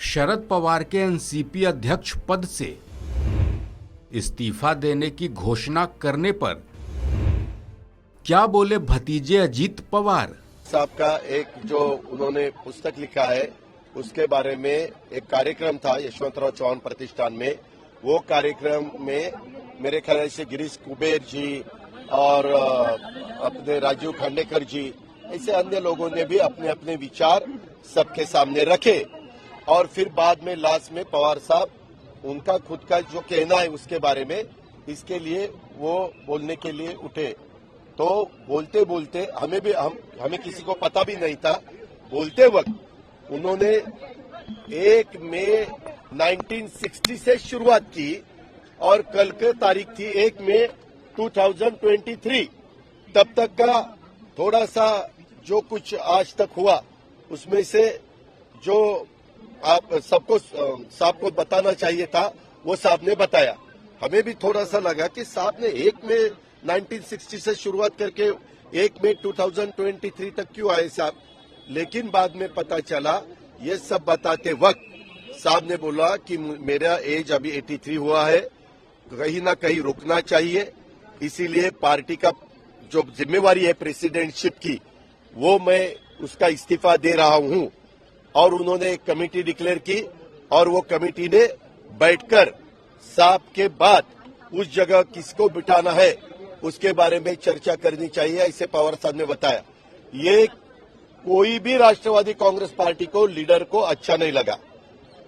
शरद पवार के एनसीपी अध्यक्ष पद से इस्तीफा देने की घोषणा करने पर क्या बोले भतीजे अजीत पवार? साहब का एक जो उन्होंने पुस्तक लिखा है उसके बारे में एक कार्यक्रम था यशवंतराव चौहान प्रतिष्ठान में। वो कार्यक्रम में मेरे ख्याल से गिरीश कुबेर जी और अपने राजीव खांडेकर जी ऐसे अन्य लोगों ने भी अपने अपने विचार सबके सामने रखे और फिर बाद में लास्ट में पवार साहब उनका खुद का जो कहना है उसके बारे में इसके लिए वो बोलने के लिए उठे। तो बोलते बोलते हमें किसी को पता भी नहीं था। बोलते वक्त उन्होंने 1 मई 1960 से शुरुआत की और कल की तारीख थी 1 मई 2023। तब तक का थोड़ा सा जो कुछ आज तक हुआ उसमें से जो आप साहब को बताना चाहिए था वो साहब ने बताया। हमें भी थोड़ा सा लगा कि साहब ने 1 मई 1960 से शुरुआत करके 1 मई 2023 तक क्यों आए साहब। लेकिन बाद में पता चला ये सब बताते वक्त साहब ने बोला कि मेरा एज अभी 83 हुआ है, कहीं ना कहीं रुकना चाहिए, इसीलिए पार्टी का जो जिम्मेवारी है प्रेसिडेंटशिप की वो मैं उसका इस्तीफा दे रहा हूं। और उन्होंने एक कमेटी डिक्लेयर की और वो कमेटी ने बैठकर साहब के बाद उस जगह किसको बिठाना है उसके बारे में चर्चा करनी चाहिए, ऐसे पवार साहब ने बताया। ये कोई भी राष्ट्रवादी कांग्रेस पार्टी को लीडर को अच्छा नहीं लगा।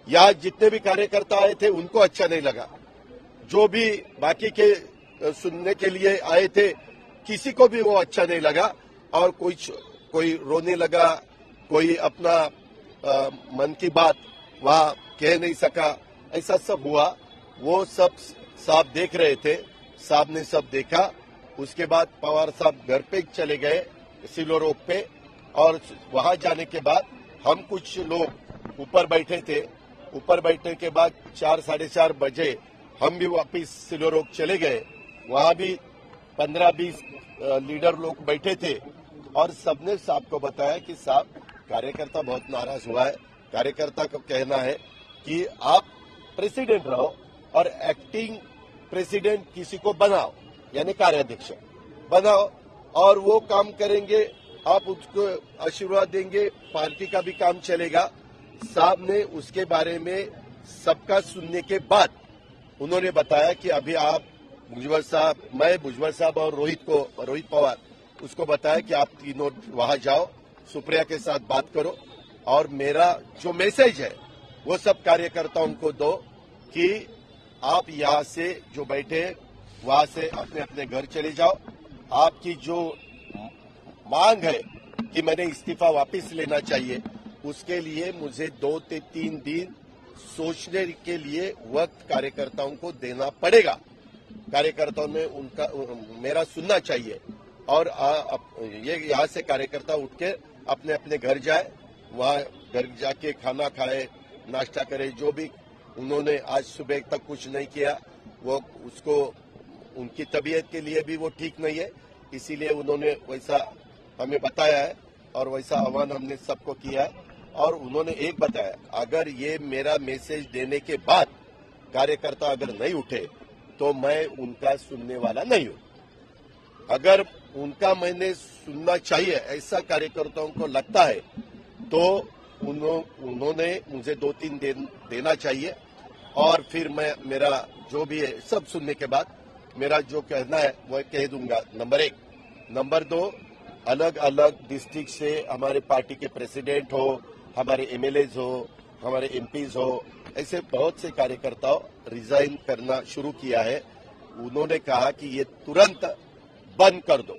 यहाँ जितने भी कार्यकर्ता आए थे उनको अच्छा नहीं लगा। जो भी बाकी के सुनने के लिए आए थे किसी को भी वो अच्छा नहीं लगा और कोई रोने लगा, कोई अपना मन की बात वहां कह नहीं सका, ऐसा सब हुआ। वो सब साहब देख रहे थे, साहब ने सब देखा। उसके बाद पवार साहब घर पे चले गए सिलो रोड पे और वहां जाने के बाद हम कुछ लोग ऊपर बैठे थे। ऊपर बैठने के बाद 4 साढ़े 4 बजे हम भी वापिस सिलो रोड चले गए। वहां भी 15-20 लीडर लोग बैठे थे और सबने साहब को बताया कि साहब कार्यकर्ता बहुत नाराज हुआ है। कार्यकर्ता को कहना है कि आप प्रेसिडेंट रहो और एक्टिंग प्रेसिडेंट किसी को बनाओ, यानी कार्याध्यक्ष बनाओ और वो काम करेंगे, आप उसको आशीर्वाद देंगे, पार्टी का भी काम चलेगा। साहब ने उसके बारे में सबका सुनने के बाद उन्होंने बताया कि अभी आप मैं भुजबल साहब और रोहित पवार उसको बताया कि आप तीनों वहां जाओ, सुप्रिया के साथ बात करो और मेरा जो मैसेज है वो सब कार्यकर्ताओं को दो कि आप यहाँ से जो बैठे वहां से अपने अपने घर चले जाओ। आपकी जो मांग है कि मैंने इस्तीफा वापस लेना चाहिए उसके लिए मुझे 2 से 3 दिन सोचने के लिए वक्त कार्यकर्ताओं को देना पड़ेगा। कार्यकर्ताओं ने मेरा सुनना चाहिए और ये यहाँ से कार्यकर्ता उठ के अपने अपने घर जाए, वहाँ घर जाके खाना खाए, नाश्ता करे। जो भी उन्होंने आज सुबह तक कुछ नहीं किया वो उसको उनकी तबीयत के लिए भी वो ठीक नहीं है, इसीलिए उन्होंने वैसा हमें बताया है और वैसा आह्वान हमने सबको किया है। और उन्होंने एक बताया, अगर ये मेरा मैसेज देने के बाद कार्यकर्ता अगर नहीं उठे तो मैं उनका सुनने वाला नहीं हूं। अगर उनका मैंने सुनना चाहिए ऐसा कार्यकर्ताओं को लगता है तो उन्होंने मुझे 2-3 दिन देना चाहिए और फिर मैं मेरा जो भी है सब सुनने के बाद मेरा जो कहना है वो कह दूंगा। नंबर 1। नंबर 2, अलग अलग डिस्ट्रिक्ट से हमारे पार्टी के प्रेसिडेंट हो, हमारे एमएलएज हो, हमारे एमपीज हो, ऐसे बहुत से कार्यकर्ताओं रिजाइन करना शुरू किया है। उन्होंने कहा कि ये तुरंत बंद कर दो,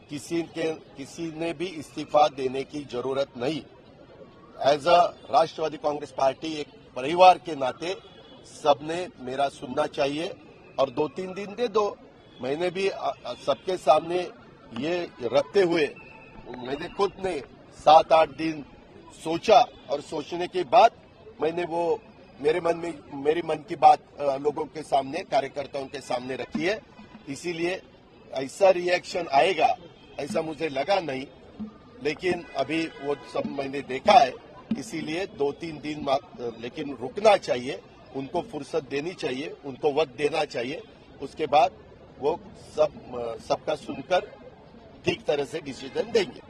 किसी ने भी इस्तीफा देने की जरूरत नहीं। एज अ राष्ट्रवादी कांग्रेस पार्टी एक परिवार के नाते सबने मेरा सुनना चाहिए और 2-3 दिन दे दो। मैंने भी सबके सामने ये रखते हुए मैंने खुद ने 7-8 दिन सोचा और सोचने के बाद मैंने वो मेरी मन की बात लोगों के सामने, कार्यकर्ताओं के सामने रखी है। इसीलिए ऐसा रिएक्शन आएगा ऐसा मुझे लगा नहीं, लेकिन अभी वो सब मैंने देखा है इसीलिए 2-3 दिन लेकिन रुकना चाहिए, उनको फुर्सत देनी चाहिए, उनको वक्त देना चाहिए। उसके बाद वो सबका सुनकर ठीक तरह से डिसीजन देंगे।